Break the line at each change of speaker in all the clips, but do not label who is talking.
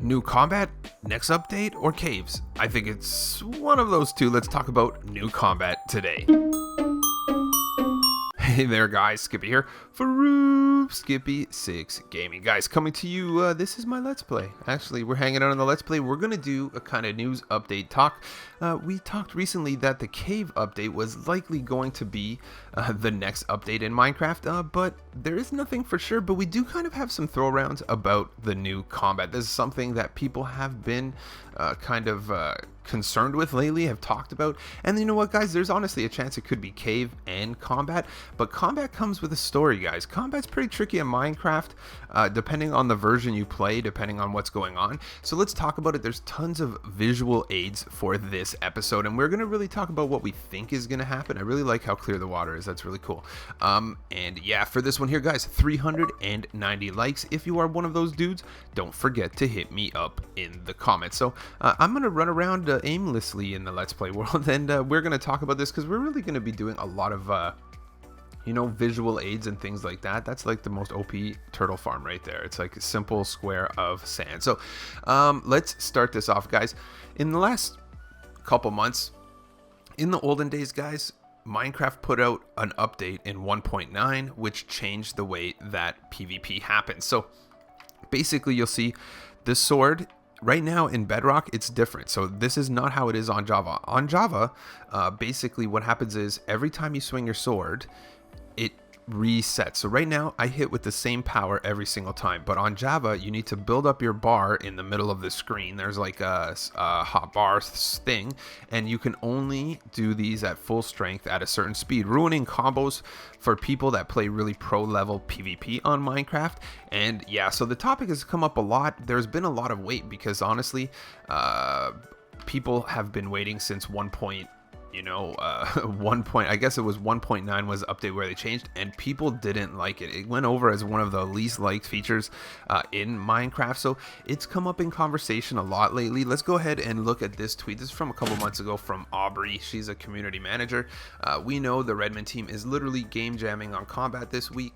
New combat, next update, or caves? I think it's one of those two. Let's talk about new combat today. Hey there guys, Skippy here for Skippy 6 Gaming. Guys, coming to you, this is my Let's Play. Actually, we're hanging out on the Let's Play. We're going to do a kind of news update talk. We talked recently that the cave update was likely going to be the next update in Minecraft, but there is nothing for sure, but we do kind of have some throw arounds about the new combat. This is something that people have been concerned with lately, have talked about, and you know what guys, there's honestly a chance it could be cave and combat, but combat comes with a story, guys. Combat's pretty tricky in Minecraft, depending on the version you play, depending on what's going on. So let's talk about it. There's tons of visual aids for this episode, and we're going to really talk about what we think is going to happen. I really like how clear the water is. That's really cool. And yeah, for this one here, guys, 390 likes. If you are one of those dudes, don't forget to hit me up in the comments. So I'm going to run around aimlessly in the Let's Play world, and we're going to talk about this because we're really going to be doing a lot of visual aids and things like that. That's like the most OP turtle farm right there. It's like a simple square of sand. So let's start this off, guys. In the last couple months, in the olden days, guys, Minecraft put out an update in 1.9 which changed the way that PvP happens. So basically you'll see this sword right now in Bedrock, it's different. So this is not how it is on Java. On Java, basically what happens is every time you swing your sword, it resets. So right now I hit with the same power every single time, but on Java you need to build up your bar in the middle of the screen. There's like a hot bar thing, and you can only do these at full strength at a certain speed, ruining combos for people that play really pro level PvP on Minecraft. And yeah, so the topic has come up a lot. There's been a lot of wait because honestly people have been waiting since I guess it was 1.9 was the update where they changed, and people didn't like it. It went over as one of the least liked features in Minecraft, so it's come up in conversation a lot lately. Let's go ahead and look at this tweet. This is from a couple months ago from Aubrey. She's a community manager. We know the Redmond team is literally game jamming on combat this week.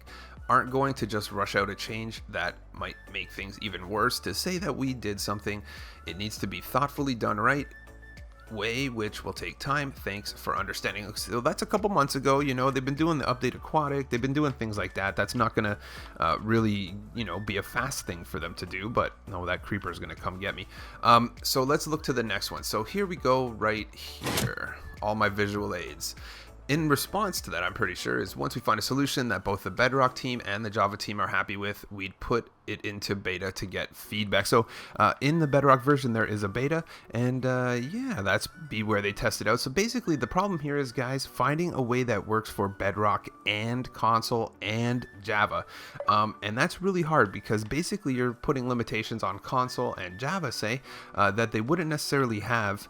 Aren't going to just rush out a change that might make things even worse. To say that we did something, it needs to be thoughtfully done right way, which will take time. Thanks for understanding. So that's a couple months ago. They've been doing the update aquatic, they've been doing things like that. That's not gonna really be a fast thing for them to do, but no, that creeper is gonna come get me. So let's look to the next one. So here we go, right here, all my visual aids. In response to that, I'm pretty sure, is once we find a solution that both the Bedrock team and the Java team are happy with, we'd put it into beta to get feedback. So in the Bedrock version, there is a beta, and yeah, that's where they test it out. So basically, the problem here is, guys, finding a way that works for Bedrock and console and Java. And that's really hard because basically you're putting limitations on console and Java, say, that they wouldn't necessarily have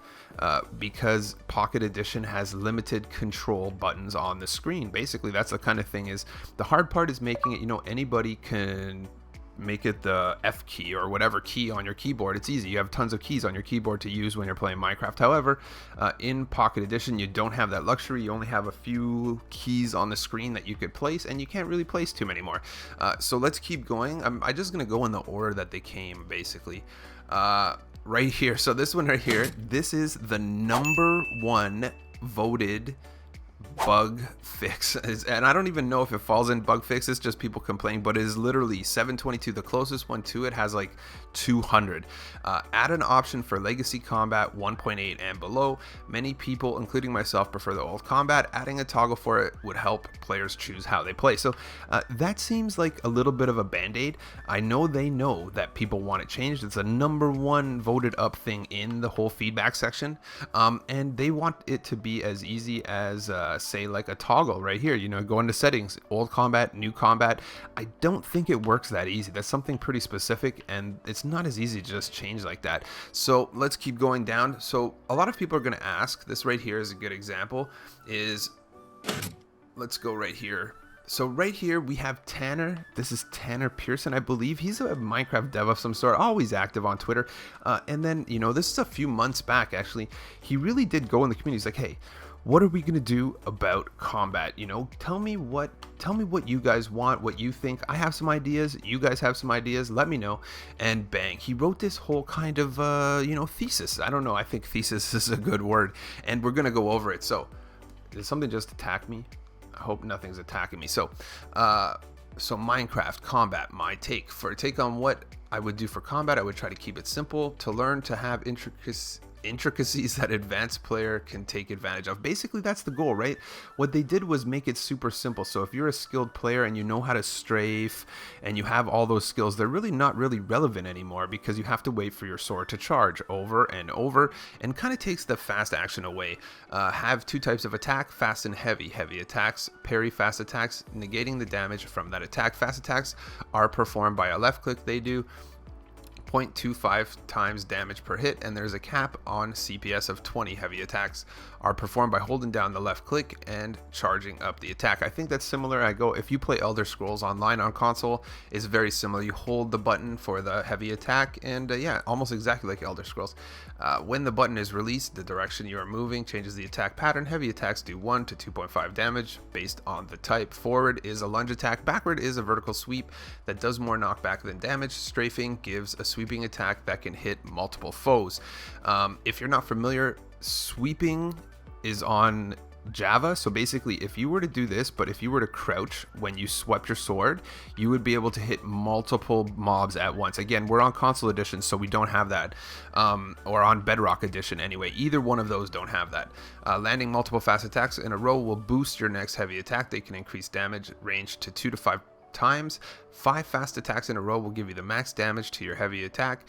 because Pocket Edition has limited control buttons on the screen. Basically, that's the kind of thing. Is the hard part is making it, anybody can make it the F key or whatever key on your keyboard. It's easy. You have tons of keys on your keyboard to use when you're playing Minecraft. However, in Pocket Edition, you don't have that luxury. You only have a few keys on the screen that you could place, and you can't really place too many more. So let's keep going. I'm just going to go in the order that they came, basically. Right here. So this one right here, this is the #1 voted bug fix, and I don't even know if it falls in bug fix. It's just people complaining, but it is literally 722. The closest one to it has like 200. Add an option for legacy combat 1.8 and below. Many people, including myself, prefer the old combat. Adding a toggle for it would help players choose how they play. So that seems like a little bit of a band-aid. I know they know that people want it changed. It's a #1 voted up thing in the whole feedback section, and they want it to be as easy as say like a toggle right here. Go into settings, old combat, new combat. I don't think it works that easy. That's something pretty specific, and it's not as easy to just change like that. So let's keep going down. So a lot of people are going to ask, this right here is a good example, is let's go right here. So right here we have Tanner. This is Tanner Pearson, I believe. He's a Minecraft dev of some sort, always active on Twitter. And then, this is a few months back, actually. He really did go in the community. He's like, hey, what are we gonna do about combat? You know, tell me what you guys want, what you think. I have some ideas, you guys have some ideas, let me know. And bang, he wrote this whole kind of thesis. I don't know, I think thesis is a good word, and we're gonna go over it. So did something just attack me? I hope nothing's attacking me. So Minecraft combat, my take on what I would do for combat. I would try to keep it simple, to learn to have intricacies that advanced player can take advantage of. Basically, that's the goal, right? What they did was make it super simple. So if you're a skilled player and you know how to strafe and you have all those skills, they're really not really relevant anymore, because you have to wait for your sword to charge over and over, and kind of takes the fast action away. Have two types of attack: fast and heavy. Heavy attacks parry fast attacks, negating the damage from that attack. Fast attacks are performed by a left click. They do 0.25 times damage per hit, and there's a cap on CPS of 20. Heavy attacks are performed by holding down the left click and charging up the attack. I think that's similar. If you play Elder Scrolls Online on console, it's very similar. You hold the button for the heavy attack, and yeah, almost exactly like Elder Scrolls. When the button is released, the direction you are moving changes the attack pattern. Heavy attacks do 1 to 2.5 damage based on the type. Forward is a lunge attack. Backward is a vertical sweep that does more knockback than damage. Strafing gives a sweeping attack that can hit multiple foes. If you're not familiar, sweeping is on Java. So basically, if you were to do this, but if you were to crouch when you swept your sword, you would be able to hit multiple mobs at once. Again, we're on console edition, so we don't have that, or on Bedrock edition anyway. Either one of those don't have that. Landing multiple fast attacks in a row will boost your next heavy attack. They can increase damage range to 2 to 5 times. 5 fast attacks in a row will give you the max damage to your heavy attack.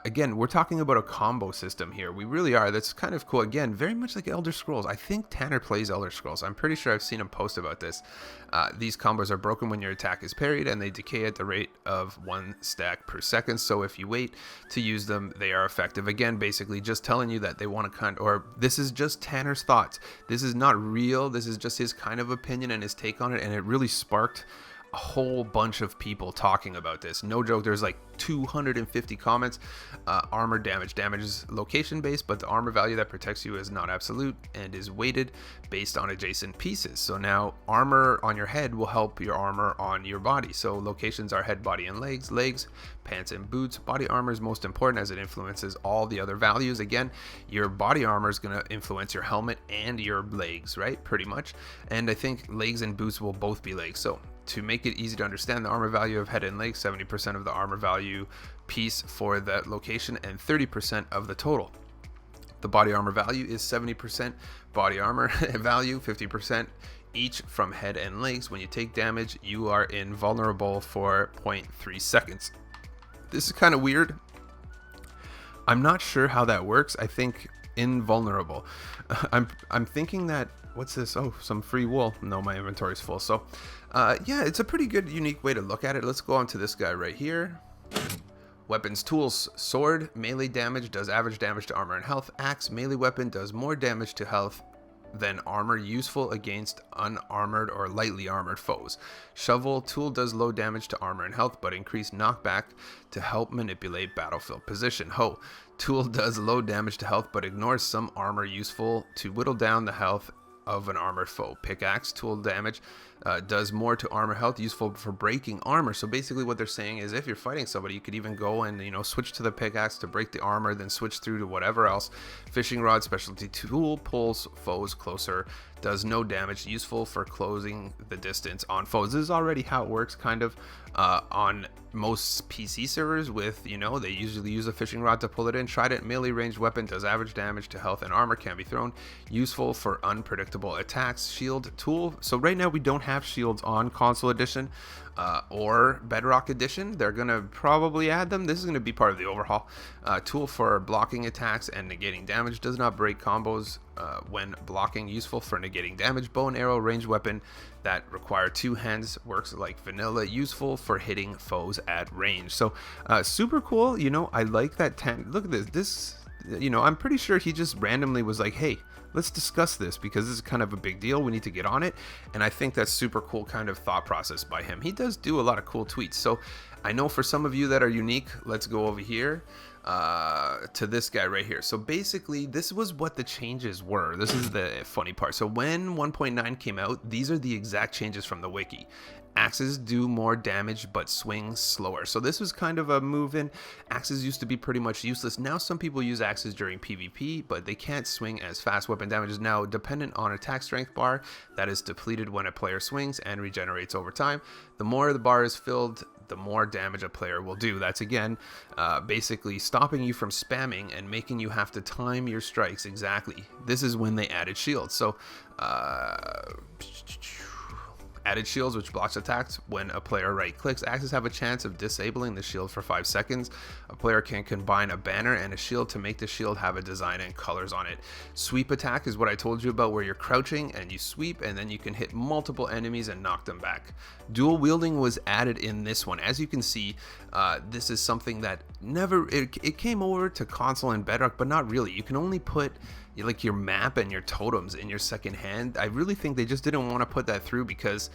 Again, we're talking about a combo system here. We really are. That's kind of cool. Again, very much like Elder Scrolls. I think Tanner plays Elder Scrolls. I'm pretty sure I've seen him post about this. These combos are broken when your attack is parried, and they decay at the rate of 1 stack per second. So if you wait to use them, they are effective. Again, basically just telling you that they want to this is just Tanner's thoughts. This is not real. This is just his kind of opinion and his take on it, and it really sparked a whole bunch of people talking about this. No joke, there's like 250 comments. Armor damage is location based, but the armor value that protects you is not absolute and is weighted based on adjacent pieces. So now armor on your head will help your armor on your body. So locations are head, body, and legs, pants, and boots. Body armor is most important as it influences all the other values. Again, your body armor is going to influence your helmet and your legs, right? Pretty much. And I think legs and boots will both be legs. So to make it easy to understand, the armor value of head and legs, 70% of the armor value piece for that location and 30% of the total. The body armor value is 70% body armor value, 50% each from head and legs. When you take damage, you are invulnerable for 0.3 seconds. This is kind of weird. I'm not sure how that works. I think invulnerable. I'm thinking that, what's this? Oh, some free wool. No, my inventory's full. So yeah, it's a pretty good, unique way to look at it. Let's go on to this guy right here. Weapons, tools, sword, melee damage does average damage to armor and health. Axe, melee weapon, does more damage to health than armor, useful against unarmored or lightly armored foes. Shovel, tool, does low damage to armor and health, but increased knockback to help manipulate battlefield position. Hoe, tool, does low damage to health, but ignores some armor, useful to whittle down the health of an armored foe. Pickaxe, tool damage, does more to armor health, useful for breaking armor. So basically what they're saying is, if you're fighting somebody, you could even go and, switch to the pickaxe to break the armor, then switch through to whatever else. Fishing rod, specialty tool, pulls foes closer, does no damage, useful for closing the distance on foes. This is already how it works, kind of, on most PC servers with, they usually use a fishing rod to pull it in. Trident, melee ranged weapon, does average damage to health and armor, can be thrown, useful for unpredictable attacks. Shield, tool. So right now we don't have shields on console edition or Bedrock edition. They're gonna probably add them. This is gonna be part of the overhaul. Tool for blocking attacks and negating damage, does not break combos when blocking, useful for negating damage. Bow and arrow, ranged weapon that require 2 hands, works like vanilla, useful for hitting foes at range. So super cool. I like that. Look at this. I'm pretty sure he just randomly was like, hey, let's discuss this because this is kind of a big deal. We need to get on it. And I think that's super cool kind of thought process by him. He does do a lot of cool tweets. So I know for some of you that are unique, let's go over here. to this guy right here. So basically, this was what the changes were. This is the funny part. So when 1.9 came out, these are the exact changes from the wiki. Axes do more damage but swing slower. So this was kind of a move in. Axes used to be pretty much useless. Now some people use axes during PvP, but they can't swing as fast. Weapon damage is now dependent on attack strength bar that is depleted when a player swings and regenerates over time. The more the bar is filled, the more damage a player will do. That's again basically stopping you from spamming and making you have to time your strikes exactly. This is when they added shields. So added shields, which blocks attacks when a player right clicks. Axes have a chance of disabling the shield for 5 seconds. A player can combine a banner and a shield to make the shield have a design and colors on it. Sweep attack is what I told you about, where you're crouching and you sweep and then you can hit multiple enemies and knock them back. Dual wielding was added in this one. As you can see, this is something that it came over to console and Bedrock, but not really. You can only put like your map and your totems in your second hand. I really think they just didn't want to put that through because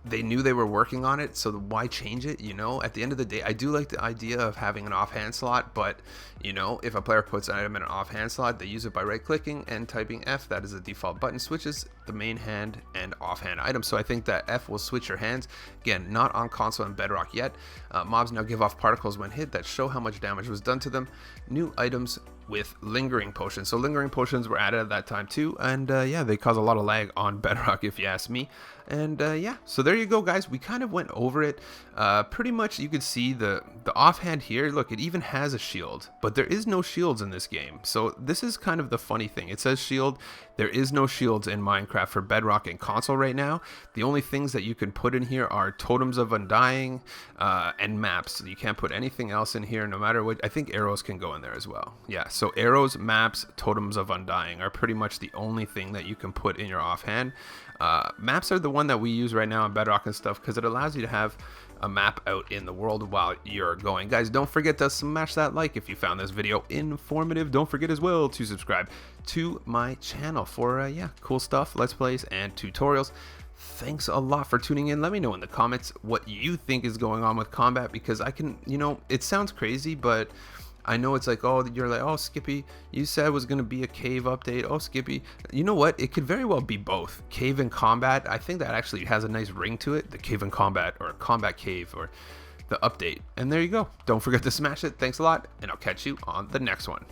they knew they were working on it, so why change it? You know, at the end of the day, I do like the idea of having an offhand slot, but you know, if a player puts an item in an offhand slot, they use it by right clicking and typing F. That is the default button, switches the main hand and offhand item. So I think that F will switch your hands. Again, not on console and Bedrock yet. Mobs now give off particles when hit that show how much damage was done to them. New items with lingering potions. So lingering potions were added at that time too, and yeah, they cause a lot of lag on Bedrock if you ask me. And yeah, so there you go, guys. We kind of went over it. Pretty much you could see the offhand here. Look, it even has a shield, but there is no shields in this game. So this is kind of the funny thing. It says shield. There is no shields in Minecraft for Bedrock and console right now. The only things that you can put in here are totems of undying and maps. You can't put anything else in here, no matter what. I think arrows can go in there as well. Yeah, so arrows, maps, totems of undying are pretty much the only thing that you can put in your offhand. Maps are the one that we use right now on Bedrock and stuff because it allows you to have a map out in the world while you're going. Guys, don't forget to smash that like if you found this video informative. Don't forget as well to subscribe to my channel for yeah, cool stuff, let's plays and tutorials. Thanks a lot for tuning in. Let me know in the comments what you think is going on with combat, because I can, you know, it sounds crazy, but I know it's like, oh, you're like, oh, Skippy, you said it was going to be a cave update. Oh, Skippy, you know what? It could very well be both. Cave and combat. I think that actually has a nice ring to it. The cave and combat, or combat cave, or the update. And there you go. Don't forget to smash it. Thanks a lot, and I'll catch you on the next one.